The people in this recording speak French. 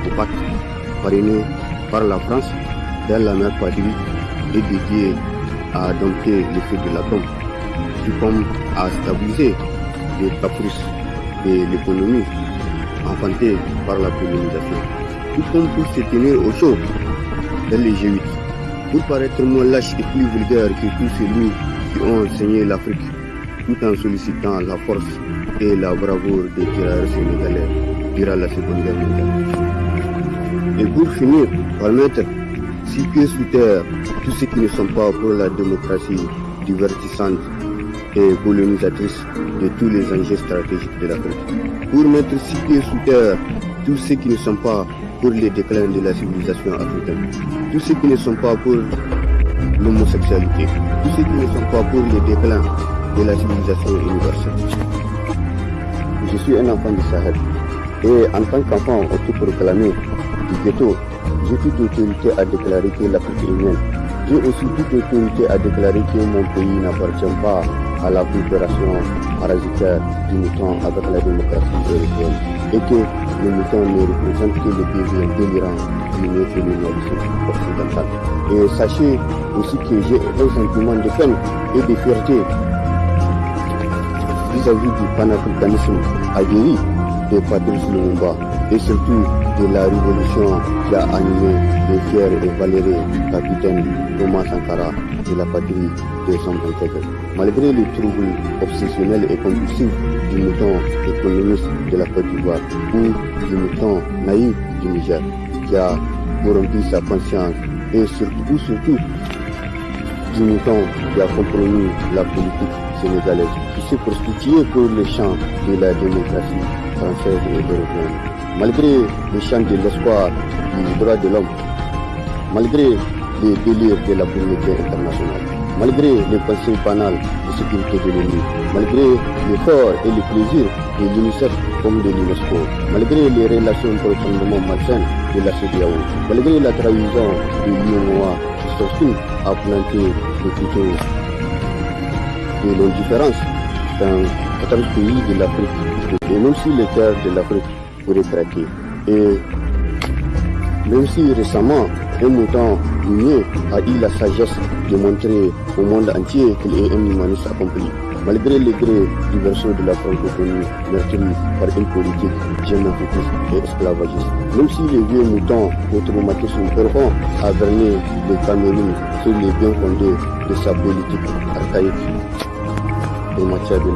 au pacte parrainé par la France dans la mère patrie et dédié à dompter l'effet de la bombe, tout comme à stabiliser les caprices de l'économie enfantée par la colonisation, tout comme pour se tenir au chaud dans les G8, pour paraître moins lâche et plus vulgaire que tous ceux qui ont enseigné l'Afrique, tout en sollicitant la force et la bravoure des tirailleurs sénégalais durant la Seconde Guerre mondiale. Et pour finir, par mettre 6 pieds sous terre tous ceux qui ne sont pas pour la démocratie divertissante et colonisatrice de tous les enjeux stratégiques de l'Afrique. Pour mettre 6 pieds sous terre tous ceux qui ne sont pas pour le déclin de la civilisation africaine, tous ceux qui ne sont pas pour l'homosexualité, tous ceux qui ne sont pas pour le déclin de la civilisation universelle. Je suis un enfant du Sahel et en tant qu'enfant autoproclamé du ghetto, j'ai toute autorité à déclarer que l'Afrique est mienne. J'ai aussi toute autorité à déclarer que mon pays n'appartient pas à la coopération parasitaire du mouton avec la démocratie européenne et que le mouton ne représente que le pays délirant du néocolonialisme occidental. Et sachez aussi que j'ai un sentiment de peine et de fierté vis-à-vis du panafricanisme aguerri de Patrice Lumumba et surtout de la révolution qui a animé les fiers et valeureux capitaines Thomas Sankara de la patrie de son intègre. Malgré les troubles obsessionnels et compulsifs du mouton économiste de la Côte d'Ivoire ou du mouton naïf du Niger qui a corrompu sa conscience et surtout du mouton qui a compromis la politique sénégalaise, qui s'est prostitué pour les champs de la démocratie française et européenne. Malgré les chants de l'espoir du droit de l'homme, malgré les délires de la communauté internationale, malgré les conseils banals de sécurité de l'ONU, malgré l'effort et le plaisir de l'UNICEF comme de l'UNESCO, malgré les relations profondément malsaines de la CEDEAO, malgré la trahison de l'UEMOA qui s'obstine à planter le couteau de l'indifférence dans 14 pays de l'Afrique, et même si les terres de l'Afrique pourraient craquer. Et même si récemment un mouton migné a eu la sagesse de montrer au monde entier qu'il est un humaniste accompli, malgré les grés du berceau de la francophonie meurtrie par une politique géométrique et esclavagiste. Même si les vieux moutons au traumatisme profond a verni le Cameroun sur les biens fondés de sa politique archaïque en matière de